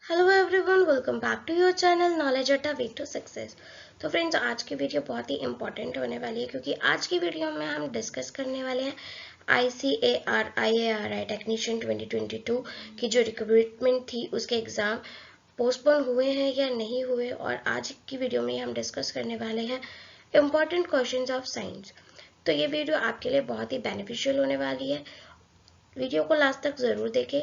Hello everyone, welcome back to your channel knowledge Adda way to success. तो friends, आज की video बहुत ही important होने वाली है क्योंकि आज की वीडियो में हम डिस्कस करने वाले हैं ICAR टेक्नीशियन 2022 की जो रिक्रूटमेंट थी उसके एग्ज़ाम पोस्टपोन हुए हैं या नहीं हुए। और आज की वीडियो में हम डिस्कस करने वाले हैं इम्पॉर्टेंट क्वेश्चंस ऑफ साइंस। तो ये वीडियो आपके लिए बहुत ही बेनिफिशियल होने वाली है। वीडियो को लास्ट तक ज़रूर देखें।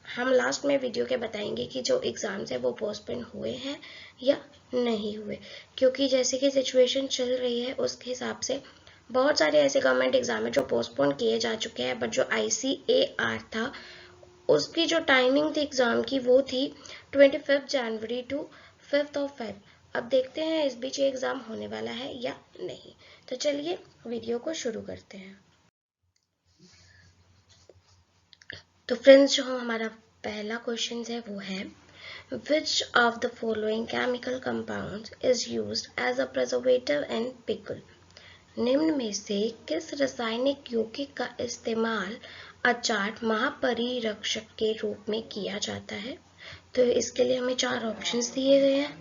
हम लास्ट में वीडियो के बताएंगे कि जो एग्ज़ाम्स है वो पोस्टपोन हुए हैं या नहीं हुए, क्योंकि जैसे कि सिचुएशन चल रही है उसके हिसाब से बहुत सारे ऐसे गवर्नमेंट एग्जाम है जो पोस्टपोन किए जा चुके हैं। बट जो ICAR था उसकी जो टाइमिंग थी एग्ज़ाम की वो थी 25 जनवरी टू 5 अब देखते हैं इस बीच ये एग्ज़ाम होने वाला है या नहीं। तो चलिए वीडियो को शुरू करते हैं। तो फ्रेंड्स, जो हमारा पहला क्वेश्चन है वो है Which of the following chemical compounds is used as a preservative in pickle? निम्न में से किस रासायनिक यौगिक का इस्तेमाल अचार महापरिरक्षक के रूप में किया जाता है? तो इसके लिए हमें 4 ऑप्शंस दिए गए हैं।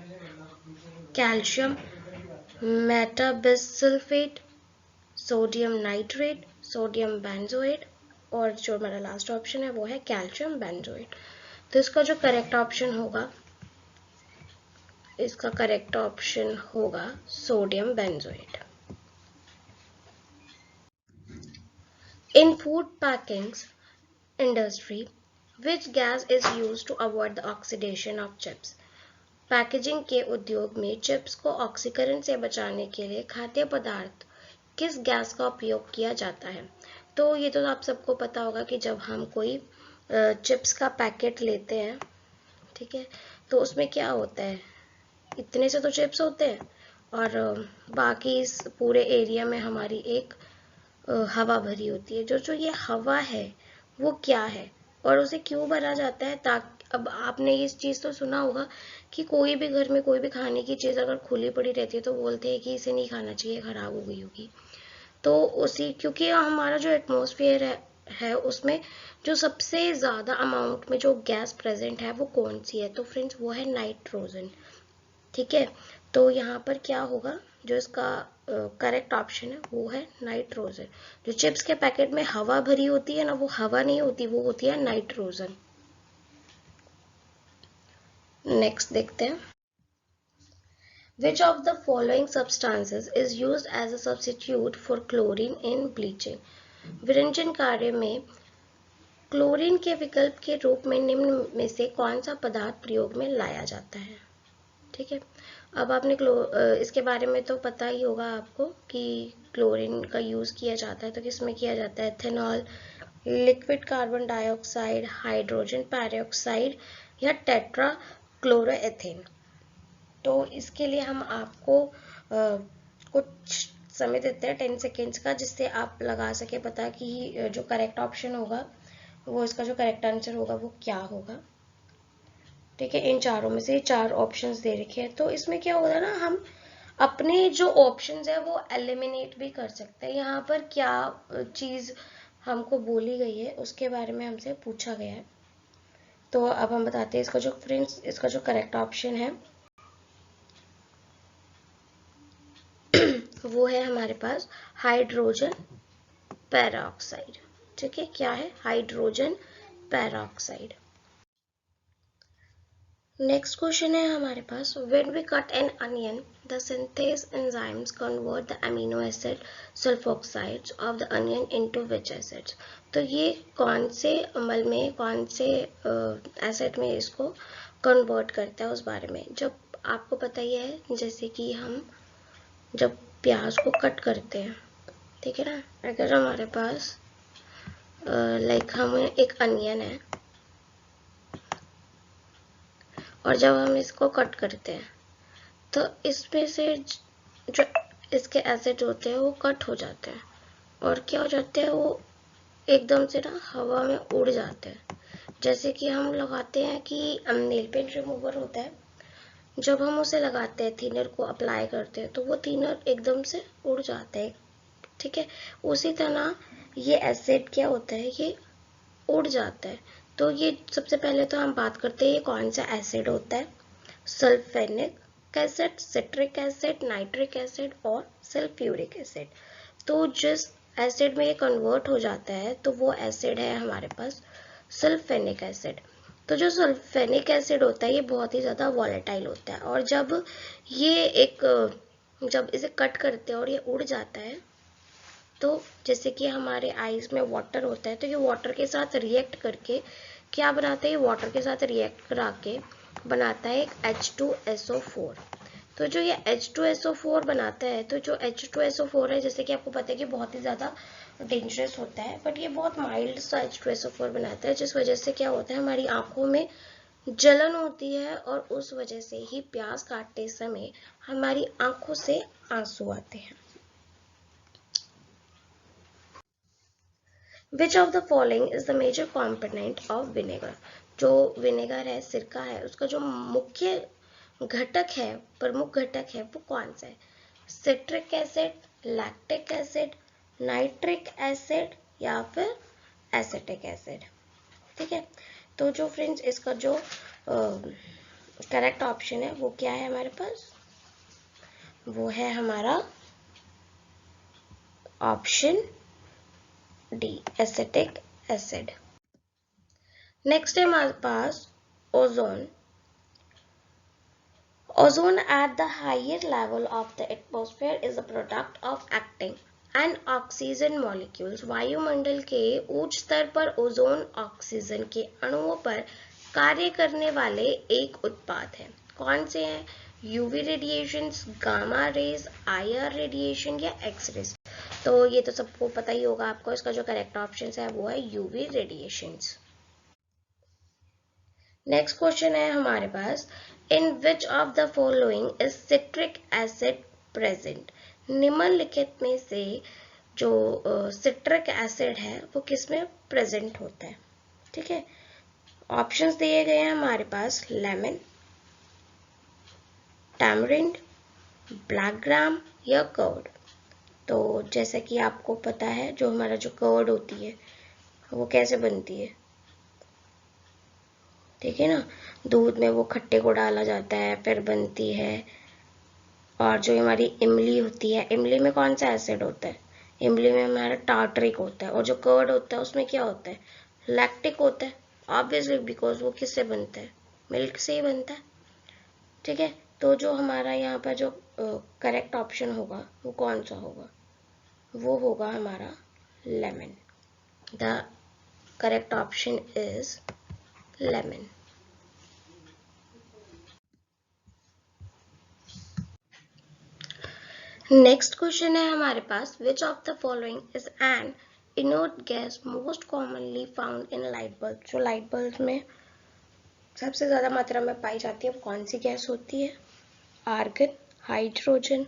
Calcium metabisulphite, sodium nitrate, sodium benzoate और जो हमारा लास्ट ऑप्शन है वो है कैल्शियम बेंजोएट। तो इसका जो करेक्ट ऑप्शन होगा sodium benzoate. In food packing industry, which gas is used to avoid the oxidation of chips? Packaging के उद्योग में चिप्स को ऑक्सीकरण से बचाने के लिए खाद्य पदार्थ किस गैस का उपयोग किया जाता है? तो ये तो आप सबको पता होगा कि जब हम कोई चिप्स का पैकेट लेते हैं, ठीक है, तो उसमें क्या होता है, इतने से तो चिप्स होते हैं और बाकी इस पूरे एरिया में हमारी एक हवा भरी होती है। जो ये हवा है वो क्या है और उसे क्यों भरा जाता है? ताकि अब आपने इस चीज़ तो सुना होगा कि कोई भी घर में कोई भी खाने की चीज़ अगर खुली पड़ी रहती है तो बोलते हैं कि इसे नहीं खाना चाहिए, खराब हो गई होगी। तो उसी क्योंकि हमारा जो एटमॉस्फेयर है उसमें जो सबसे ज़्यादा अमाउंट में जो गैस प्रेजेंट है वो कौन सी है? तो फ्रेंड्स, वो है नाइट्रोजन। ठीक है, तो यहाँ पर क्या होगा, जो इसका करेक्ट ऑप्शन है वो है नाइट्रोजन। जो चिप्स के पैकेट में हवा भरी होती है ना, वो हवा नहीं होती, वो होती है नाइट्रोजन। नेक्स्ट देखते हैं। Which of the following substances is used as a substitute for chlorine in bleaching? विरंजन कार्य में क्लोरीन के विकल्प के रूप में निम्न में से कौन सा पदार्थ प्रयोग में लाया जाता है? ठीक है, अब आपने इसके बारे में तो पता ही होगा आपको कि क्लोरीन का यूज़ किया जाता है। तो किसमें किया जाता है? Ethanol, liquid carbon dioxide, hydrogen peroxide या टेट्रा क्लोरोएथेन। तो इसके लिए हम आपको कुछ समय देते हैं 10 सेकेंड्स का, जिससे आप लगा सके पता कि जो करेक्ट ऑप्शन होगा वो इसका जो करेक्ट आंसर होगा वो क्या होगा। ठीक है, इन चारों में से 4 ऑप्शंस दे रखे हैं। तो इसमें क्या होगा ना, हम अपने जो ऑप्शंस है वो एलिमिनेट भी कर सकते हैं। यहाँ पर क्या चीज़ हमको बोली गई है उसके बारे में हमसे पूछा गया है। तो अब हम बताते हैं इसका जो करेक्ट ऑप्शन है वो है हमारे पास हाइड्रोजन पेरोक्साइड। ठीक है, क्या है? Hydrogen peroxide. नेक्स्ट क्वेश्चन है हमारे पास, when we cut an onion the synthase enzymes convert the amino acid sulphoxides of the onion into which acids? तो ये कौन से अमल में, कौन से एसिड में इसको कन्वर्ट करता है उस बारे में। जब आपको पता ही है, जैसे कि हम जब प्याज को कट करते हैं, ठीक है ना, अगर हमारे पास लाइक हम एक अनियन है और जब हम इसको कट करते हैं तो इसमें से जो इसके एसिड होते हैं वो कट हो जाते हैं और क्या हो जाते हैं, वो एकदम से ना हवा में उड़ जाते हैं। जैसे कि हम लगाते हैं कि नेल पेंट रिमूवर होता है, जब हम उसे लगाते हैं, थिनर को अप्लाई करते हैं, तो वो थिनर एकदम से उड़ जाता है। ठीक है, उसी तरह ये एसिड क्या होता है, ये उड़ जाता है। तो ये सबसे पहले तो हम बात करते हैं ये कौन सा एसिड होता है। Sulphenic acid, citric acid, nitric acid और सल्फ्यूरिक एसिड। तो जिस एसिड में ये कन्वर्ट हो जाता है तो वो एसिड है हमारे पास सल्फेनिक एसिड। तो जो सल्फेनिक एसिड होता है ये बहुत ही ज़्यादा वॉलेटाइल होता है, और जब इसे कट करते हैं और ये उड़ जाता है, तो जैसे कि हमारे आइस में वाटर होता है, तो ये वाटर के साथ रिएक्ट करके क्या बनाता है, ये वाटर के साथ रिएक्ट करा के बनाता है एक H2SO4। तो जो ये H2SO4 बनाता है, तो जो H2SO4 है, जैसे कि आपको पता है कि बहुत ही ज़्यादा डेंजरस होता है, बट ये बहुत माइल्ड सा H2SO4 बनाता है, जिस वजह से क्या होता है, हमारी आंखों में जलन होती है, और उस वजह से ही प्यास काटते समय हमारी आंखों से आंसू आते हैं। Which of the following is the major component of vinegar? जो विनेगर है, सिरका है, उसका जो मुख्य घटक है, प्रमुख घटक है, वो कौन सा है? Citric acid, lactic acid, nitric acid या फिर एसिटिक एसिड। ठीक है, तो जो फ्रेंड्स इसका जो करेक्ट ऑप्शन है वो क्या है हमारे पास? वो है हमारा option D, acetic acid. Next है हमारे पास ozone. Ozone at the higher level of the atmosphere is a product of acting and oxygen molecules. वायुमंडल के उच्च स्तर पर ओजोन ऑक्सीजन के अणुओं पर कार्य करने वाले एक उत्पाद है। कौन से हैं? UV radiation, gamma rays, IR radiation या एक्स रेज। तो ये तो सबको पता ही होगा आपको, इसका जो करेक्ट ऑप्शन है वो है यूवी रेडिएशन। नेक्स्ट क्वेश्चन है हमारे पास, in which of the following is citric acid present? निम्नलिखित में से जो सिट्रिक एसिड है वो किस में प्रेजेंट होता है? ठीक है, ऑप्शंस दिए गए हैं हमारे पास, लेमन, टैमरिंड, ब्लैक ग्राम या कर्ड। तो जैसा कि आपको पता है, जो हमारा जो कर्ड होती है वो कैसे बनती है? ठीक है ना, दूध में वो खट्टे को डाला जाता है, फिर बनती है। और जो हमारी इमली होती है, इमली में कौन सा एसिड होता है? इमली में हमारा टार्टरिक होता है। और जो कर्ड होता है उसमें क्या होता है? लैक्टिक होता है, ऑब्वियसली, बिकॉज वो किससे बनता है? मिल्क से ही बनता है। ठीक है, तो जो हमारा यहाँ पर जो करेक्ट ऑप्शन होगा वो कौन सा होगा? वो होगा हमारा lemon. The correct option is lemon. Next question है हमारे पास, which of the following is an inert gas most commonly found in light bulb? जो लाइट बल्ब में सबसे ज्यादा मात्रा में पाई जाती है वो कौन सी गैस होती है? आर्गन, हाइड्रोजन,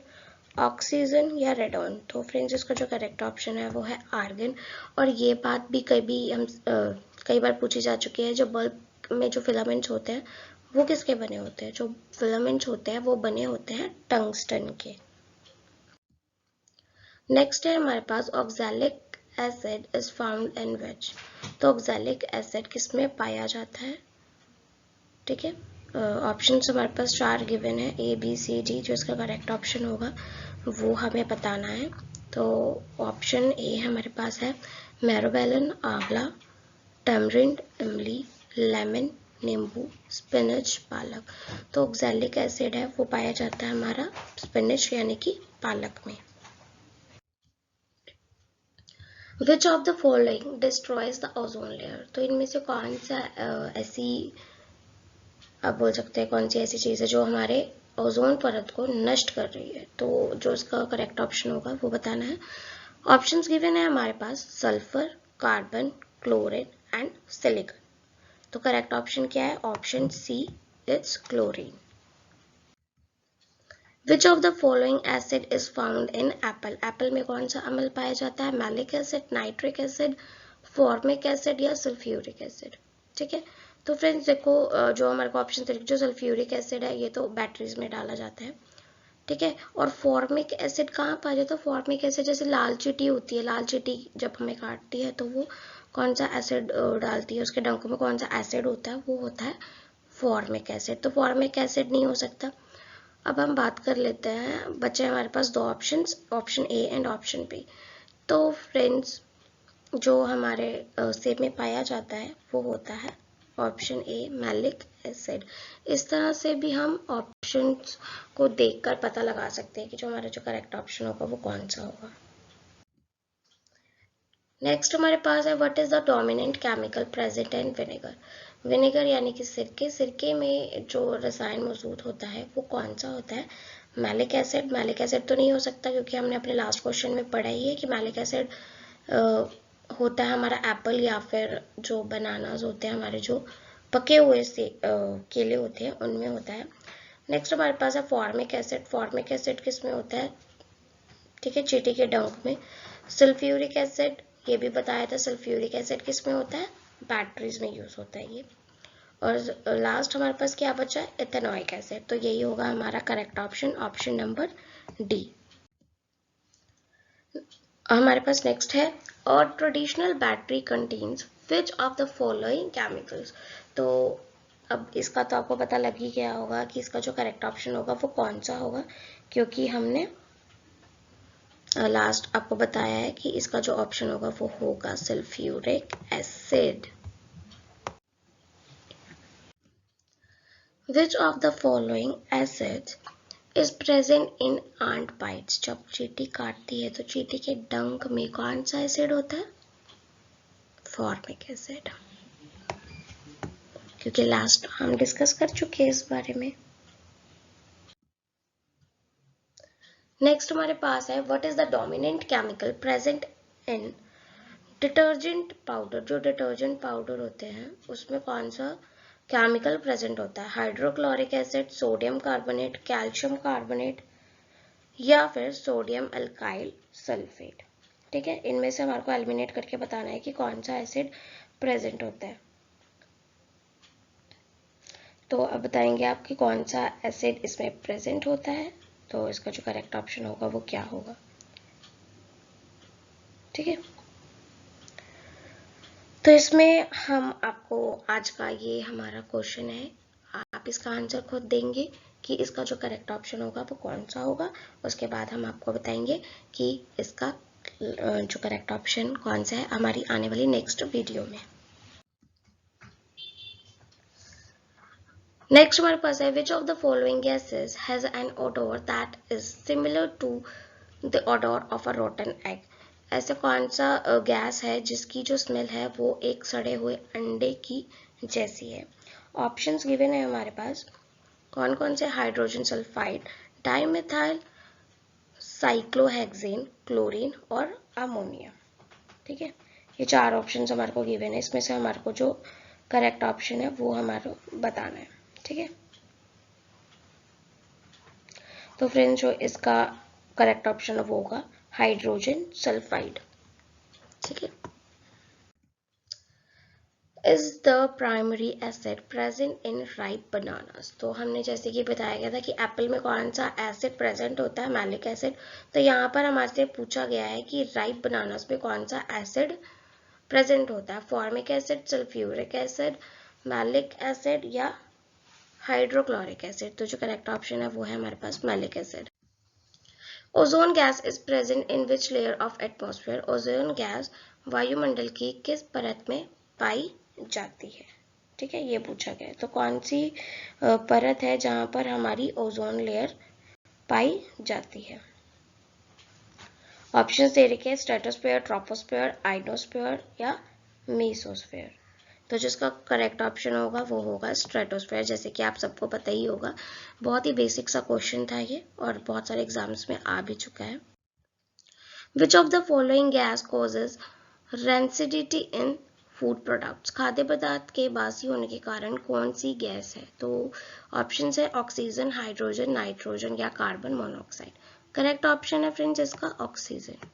ऑक्सीजन या रेडॉन। तो फ्रेंड्स इसका जो करेक्ट ऑप्शन है वो है आर्गन। और ये बात भी कई बार पूछी जा चुकी है, जो बल्ब में जो फिलामेंट्स होते हैं वो किसके बने होते हैं? जो फिलामेंट्स होते हैं वो बने होते हैं टंगस्टन के। नेक्स्ट है हमारे पास, oxalic acid is found in which? तो ऑक्सैलिक एसिड किस में पाया जाता है? ठीक है, ऑप्शन हमारे पास 4 गिवन है, ABCD। जो इसका करेक्ट ऑप्शन होगा वो हमें बताना है। तो ऑप्शन ए हमारे पास है मैरोबेलन, आंवला, टैमरिंड, इमली, लेमन, नींबू, स्पिनच, पालक। तो ऑक्सैलिक एसिड है वो पाया जाता है हमारा स्पिनच यानी कि पालक में। विच of the following destroys the ozone layer? तो इनमें से कौन सा ऐसी, आप बोल सकते हैं कौन सी ऐसी चीज़ है जो हमारे ओजोन परत को नष्ट कर रही है? तो जो इसका करेक्ट ऑप्शन होगा वो बताना है। ऑप्शंस गिवन है हमारे पास, sulphur, carbon, chlorine and silicon. तो करेक्ट ऑप्शन क्या है? Option C, it's chlorine. Which of the following acid is found in apple? Apple में कौन सा अम्ल पाया जाता है? Malic acid, nitric acid, formic acid या सल्फ्यूरिक एसिड। ठीक है, तो फ्रेंड्स देखो, जो हमारे को ऑप्शन जो सल्फ्यूरिक एसिड है ये तो बैटरीज में डाला जाता है, ठीक है। और फॉर्मिक एसिड कहाँ पाया जाता है? फॉर्मिक एसिड जैसे लाल चींटी होती है, लाल चींटी जब हमें काटती है तो वो कौन सा एसिड डालती है, उसके डंकों में कौन सा एसिड होता है? वो होता है फॉर्मिक एसिड। तो फॉर्मिक एसिड नहीं हो सकता। अब हम बात कर लेते हैं, बचे हमारे पास दो options, option A and option B. तो फ्रेंड्स, जो हमारे सेब में पाया जाता है वो होता है ऑप्शन ए, मैलिक एसिड। इस तरह से भी हम ऑप्शंस को देखकर पता लगा सकते हैं कि जो हमारा जो करेक्ट ऑप्शन होगा वो कौन सा होगा। नेक्स्ट हमारे पास है what is the dominant chemical present in vinegar. Vinegar यानी कि सिरके, सिरके में जो रसायन मौजूद होता है वो कौन सा होता है? Malic acid. मैलिक एसिड तो नहीं हो सकता क्योंकि हमने अपने लास्ट क्वेश्चन में पढ़ा ही है कि मैलिक एसिड होता है हमारा एप्पल या फिर जो बनानास होते हैं, हमारे जो पके हुए से केले होते हैं उनमें होता है। नेक्स्ट हमारे पास है फॉर्मिक एसिड। फॉर्मिक एसिड किस में होता है? ठीक है, चींटी के डंक में। सल्फ्यूरिक एसिड, ये भी बताया था, सल्फ्यूरिक एसिड किस में होता है? बैटरीज में यूज होता है ये। और लास्ट हमारे पास क्या बचा है? Ethanoic acid. तो यही होगा हमारा correct option, option number D. हमारे पास नेक्स्ट है और traditional battery contains which of the following chemicals. तो अब इसका तो आपको पता लग ही गया होगा कि इसका जो करेक्ट ऑप्शन होगा वो कौन सा होगा, क्योंकि हमने लास्ट आपको बताया है कि इसका जो ऑप्शन होगा वो होगा sulphuric acid. Which of the following acids is present in ant bites. जब चींटी काटती है तो चींटी के डंक में कौन सा एसिड होता है? फॉर्मिक एसिड, क्योंकि लास्ट हम डिस्कस कर चुके हैं इस बारे में। नेक्स्ट हमारे पास है what is the dominant chemical present in detergent powder. जो डिटर्जेंट पाउडर होते हैं उसमें कौन सा केमिकल प्रेजेंट होता है? Hydrochloric acid, sodium carbonate, calcium carbonate या फिर सोडियम अल्काइल सल्फेट। ठीक है, इनमें से हमारे को एलिमिनेट करके बताना है कि कौन सा एसिड प्रेजेंट होता है। तो अब बताएंगे आप कि कौन सा एसिड इसमें प्रेजेंट होता है, तो इसका जो करेक्ट ऑप्शन होगा वो क्या होगा। ठीक है, तो इसमें हम आपको आज का ये हमारा क्वेश्चन है, आप इसका आंसर खुद देंगे कि इसका जो करेक्ट ऑप्शन होगा वो कौन सा होगा। उसके बाद हम आपको बताएंगे कि इसका जो करेक्ट ऑप्शन कौन सा है हमारी आने वाली नेक्स्ट वीडियो में। नेक्स्ट हमारे पास है which of the following gases has an odour that is similar to the odour of a rotten egg. ऐसे कौन सा गैस है जिसकी जो स्मेल है वो एक सड़े हुए अंडे की जैसी है। ऑप्शंस गिवन है हमारे पास, कौन कौन से? Hydrogen sulphide, dimethyl cyclohexane, chlorine और अमोनिया। ठीक है, ये चार ऑप्शंस हमारे को गिवन है, इसमें से हमारे को जो करेक्ट ऑप्शन है वो हमारे बताना है। ठीक है, तो फ्रेंड्स जो इसका करेक्ट ऑप्शन है वो होगा हाइड्रोजन सल्फाइड। ठीक है, is the primary acid present in ripe bananas. तो हमने जैसे कि बताया गया था कि एप्पल में कौन सा एसिड प्रेजेंट होता है? Malic acid. तो यहाँ पर हमारे से पूछा गया है कि राइप बनानास में कौन सा एसिड प्रेजेंट होता है? Formic acid, sulphuric acid, malic acid या हाइड्रोक्लोरिक एसिड। तो जो करेक्ट ऑप्शन है वो है हमारे पास malic acid. Ozone gas is present in which layer of atmosphere. Ozone gas वायुमंडल की किस परत में पाई जाती है? ठीक है, ये पूछा गया है। तो कौन सी परत है जहां पर हमारी ओजोन लेयर पाई जाती है? ऑप्शन दे रखे हैं स्ट्रेटोस्फेयर, ट्रोपोस्फेयर, आइनोस्फेयर या मेसोस्फेयर। तो जिसका करेक्ट ऑप्शन होगा वो होगा स्ट्रेटोस्फेयर। जैसे कि आप सबको पता ही होगा, बहुत ही बेसिक सा क्वेश्चन था ये और बहुत सारे एग्जाम्स में आ भी चुका है। Which of the following gas causes rancidity in food products. खाद्य पदार्थ के बासी होने के कारण कौन सी गैस है? तो ऑप्शन है ऑक्सीजन, हाइड्रोजन, नाइट्रोजन या कार्बन मोनोऑक्साइड। करेक्ट ऑप्शन है फ्रेंड्स इसका ऑक्सीजन।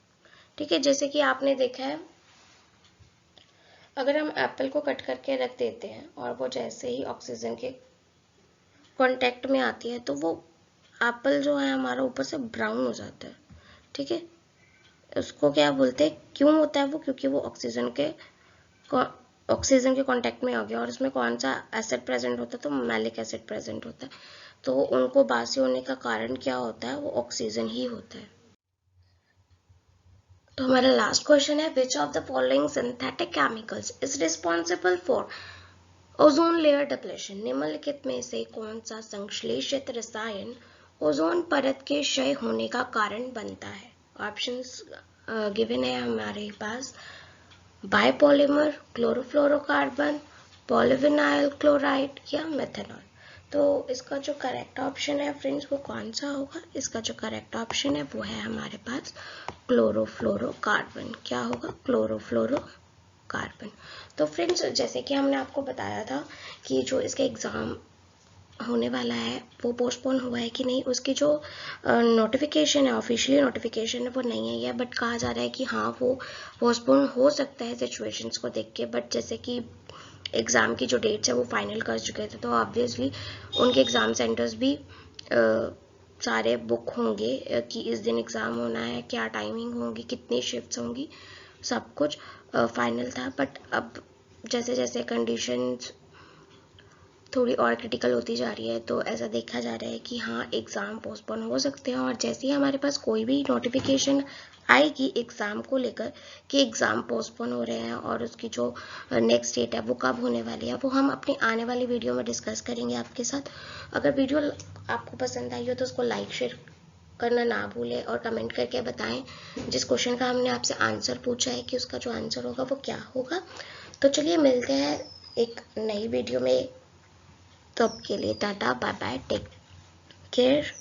ठीक है, जैसे कि आपने देखा है अगर हम एप्पल को कट करके रख देते हैं और वो जैसे ही ऑक्सीजन के कांटेक्ट में आती है तो वो एप्पल जो है हमारा ऊपर से ब्राउन हो जाता है, ठीक है। उसको क्या बोलते हैं, क्यों होता है वो, क्योंकि वो ऑक्सीजन के कांटेक्ट में आ गया, और इसमें कौन सा एसिड प्रेजेंट होता है, तो मैलिक एसिड प्रेजेंट होता है। तो उनको बासी होने का कारण क्या होता है, वो ऑक्सीजन ही होता है। तो हमारा लास्ट क्वेश्चन है, which of the following synthetic chemicals is responsible for ozone layer depletion. निम्नलिखित में से कौन सा संश्लेषित रसायन ओजोन परत के क्षय होने का कारण बनता है। ऑप्शंस गिवन है हमारे पास, बायोपॉलीमर, क्लोरोफ्लोरोकार्बन, पॉलीविनाइल क्लोराइड या मेथनॉल। तो इसका जो करेक्ट ऑप्शन है फ्रेंड्स वो कौन सा होगा, इसका जो करेक्ट ऑप्शन है वो है हमारे पास क्लोरोफ्लोरोकार्बन। क्या होगा, क्लोरोफ्लोरोकार्बन। तो फ्रेंड्स जैसे कि हमने आपको बताया था कि जो इसका एग्ज़ाम होने वाला है वो पोस्टपोन हुआ है कि नहीं, उसकी जो नोटिफिकेशन है, ऑफिशियली नोटिफिकेशन है वो नहीं आई है, बट कहा जा रहा है कि हाँ वो पोस्टपोन हो सकता है सिचुएशंस को देख के। बट जैसे कि एग्ज़ाम की जो डेट्स है वो फाइनल कर चुके थे, तो ऑब्वियसली उनके एग्ज़ाम सेंटर्स भी सारे बुक होंगे कि इस दिन एग्ज़ाम होना है, क्या टाइमिंग होगी, कितनी शिफ्ट्स होंगी, सब कुछ फाइनल था। बट अब जैसे जैसे कंडीशंस थोड़ी और क्रिटिकल होती जा रही है, तो ऐसा देखा जा रहा है कि हाँ एग्ज़ाम पोस्टपोन हो सकते हैं। और जैसे ही हमारे पास कोई भी नोटिफिकेशन आएगी एग्ज़ाम को लेकर कि एग्ज़ाम पोस्टपोन हो रहे हैं और उसकी जो नेक्स्ट डेट है वो कब होने वाली है, वो हम अपनी आने वाली वीडियो में डिस्कस करेंगे आपके साथ। अगर वीडियो आपको पसंद आई हो तो उसको लाइक शेयर करना ना भूलें और कमेंट करके बताएं जिस क्वेश्चन का हमने आपसे आंसर पूछा है कि उसका जो आंसर होगा वो क्या होगा। तो चलिए मिलते हैं एक नई वीडियो में, तब के लिए tata bye bye, take care.